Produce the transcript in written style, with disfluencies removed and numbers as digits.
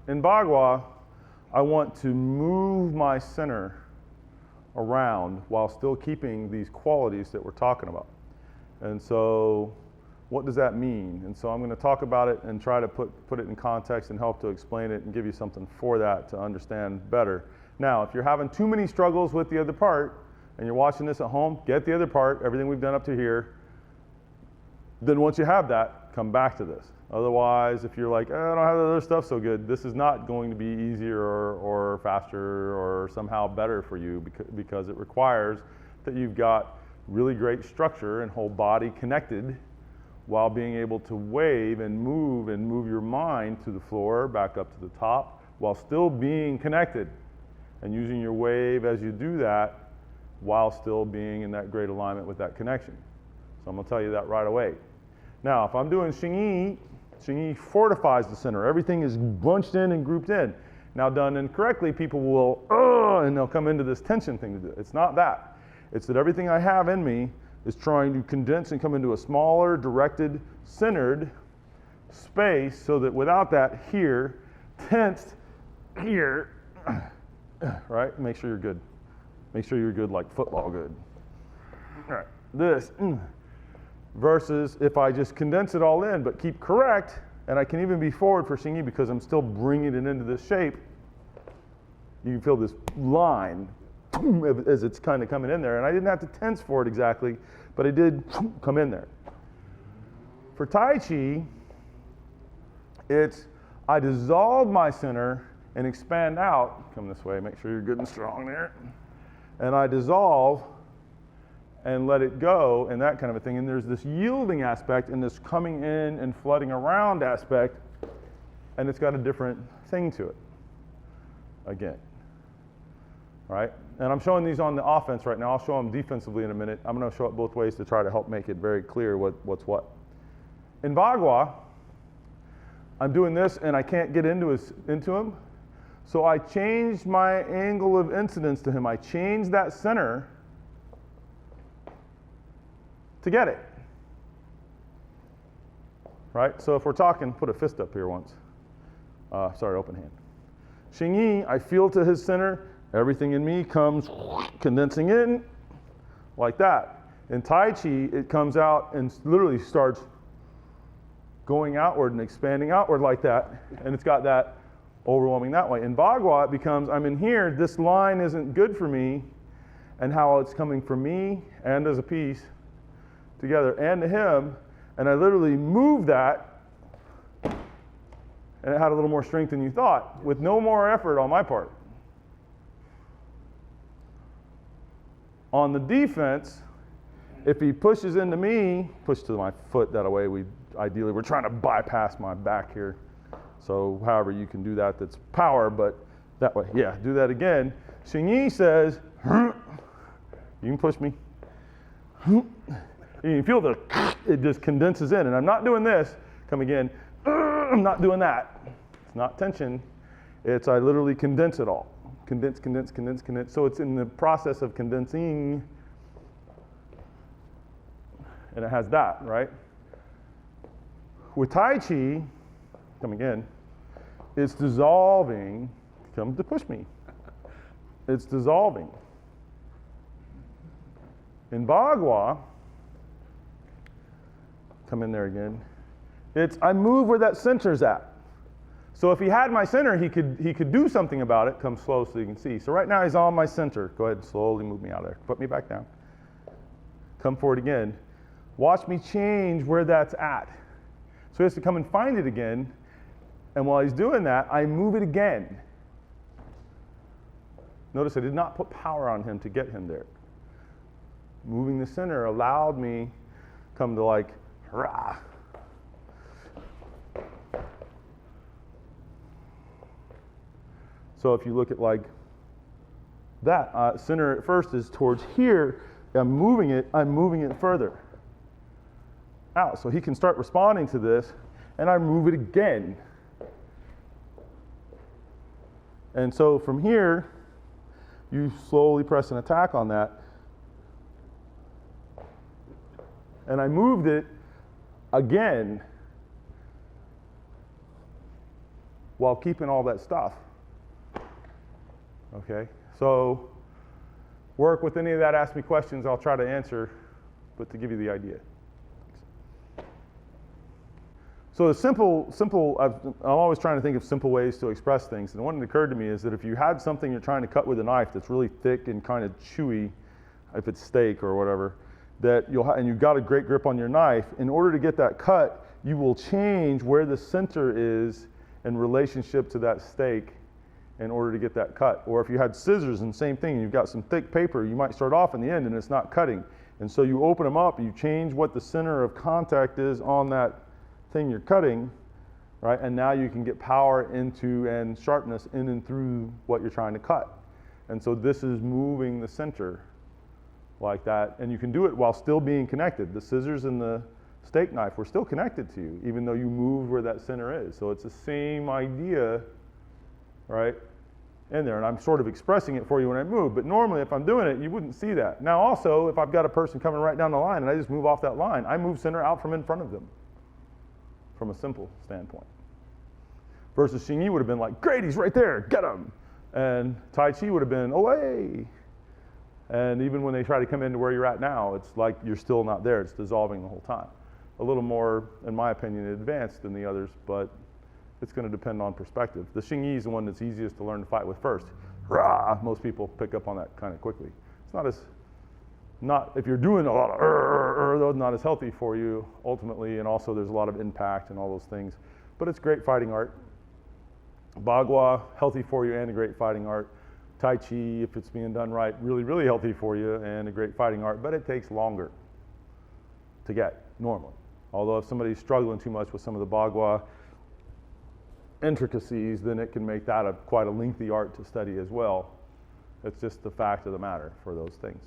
in Bagua, I want to move my center around while still keeping these qualities that we're talking about. And so what does that mean? And so I'm going to talk about it and try to put it in context and help to explain it and give you something for that to understand better. Now, if you're having too many struggles with the other part and you're watching this at home, get the other part, everything we've done up to here. Then once you have that, come back to this. Otherwise, if you're like, I don't have the other stuff so good, this is not going to be easier or faster or somehow better for you because it requires that you've got really great structure and whole body connected while being able to wave and move your mind to the floor, back up to the top, while still being connected and using your wave as you do that while still being in that great alignment with that connection. So I'm going to tell you that right away. Now, if I'm doing Xing Yi fortifies the center. Everything is bunched in and grouped in. Now, done incorrectly, people will, and they'll come into this tension thing to do. It's not that. It's that everything I have in me is trying to condense and come into a smaller, directed, centered space so that without that here, tensed here, right? Make sure you're good. Make sure you're good like football good. All right, this. Versus if I just condense it all in, but keep correct, and I can even be forward for Xing Yi because I'm still bringing it into this shape. You can feel this line as it's kind of coming in there, and I didn't have to tense for it exactly, but it did come in there. For Tai Chi, it's I dissolve my center and expand out. Come this way, make sure you're good and strong there. And I dissolve and let it go and that kind of a thing. And there's this yielding aspect and this coming in and flooding around aspect, and it's got a different thing to it again, right? And I'm showing these on the offense right now. I'll show them defensively in a minute. I'm going to show it both ways to try to help make it very clear what's what. In Bagua, I'm doing this and I can't get into him, so I changed my angle of incidence to him. I changed that center to get it, right? So if we're talking, put a fist up here once. Sorry, open hand. Xing Yi, I feel to his center, everything in me comes condensing in like that. In Tai Chi, it comes out and literally starts going outward and expanding outward like that, and it's got that overwhelming that way. In Bagua, it becomes, I'm in here, this line isn't good for me, and how it's coming from me and as a piece together and to him, and I literally moved that, and it had a little more strength than you thought, with no more effort on my part. On the defense, if he pushes into me, push to my foot that way, we're trying to bypass my back here. So however you can do that, that's power, but that way, yeah, do that again. Xing Yi says, you can push me. You can feel it just condenses in, and I'm not doing this, come again, I'm not doing that. It's not tension, it's I literally condense it all. Condense. So it's in the process of condensing, and it has that, right? With Tai Chi, come again, it's dissolving, come to push me. It's dissolving. In Bagua, come in there again, it's I move where that center's at. So if he had my center, he could do something about it. Come slow so you can see. So right now he's on my center. Go ahead and slowly move me out of there. Put me back down. Come forward again. Watch me change where that's at. So he has to come and find it again. And while he's doing that, I move it again. Notice I did not put power on him to get him there. Moving the center allowed me come to like, rah. So if you look at like that, center at first is towards here, I'm moving it further out. So he can start responding to this, and I move it again. And so from here, you slowly press an attack on that. And I moved it again while keeping all that stuff. Okay, so work with any of that, ask me questions, I'll try to answer, but to give you the idea. So the simple, I'm always trying to think of simple ways to express things, and one that occurred to me is that if you had something you're trying to cut with a knife that's really thick and kind of chewy, if it's steak or whatever, that and you've got a great grip on your knife, in order to get that cut, you will change where the center is in relationship to that steak in order to get that cut. Or if you had scissors and same thing, you've got some thick paper, you might start off in the end and it's not cutting. And so you open them up, you change what the center of contact is on that thing you're cutting, right? And now you can get power into and sharpness in and through what you're trying to cut. And so this is moving the center like that, and you can do it while still being connected. The scissors and the steak knife were still connected to you, even though you moved where that center is. So it's the same idea, right, in there. And I'm sort of expressing it for you when I move, but normally if I'm doing it, you wouldn't see that. Now also, if I've got a person coming right down the line and I just move off that line, I move center out from in front of them, from a simple standpoint. Versus Xing Yi would have been like, great, he's right there, get him. And Tai Chi would have been, away. And even when they try to come into where you're at now, it's like you're still not there, it's dissolving the whole time. A little more, in my opinion, advanced than the others, but it's going to depend on perspective. The Xing Yi is the one that's easiest to learn to fight with first. Rah! Most people pick up on that kind of quickly. It's if you're doing a lot of though, not as healthy for you ultimately, and also there's a lot of impact and all those things. But it's great fighting art. Bagua, healthy for you and a great fighting art. Tai Chi, if it's being done right, really, really healthy for you and a great fighting art, but it takes longer to get normally. Although if somebody's struggling too much with some of the Bagua intricacies, then it can make that quite a lengthy art to study as well. It's just the fact of the matter for those things.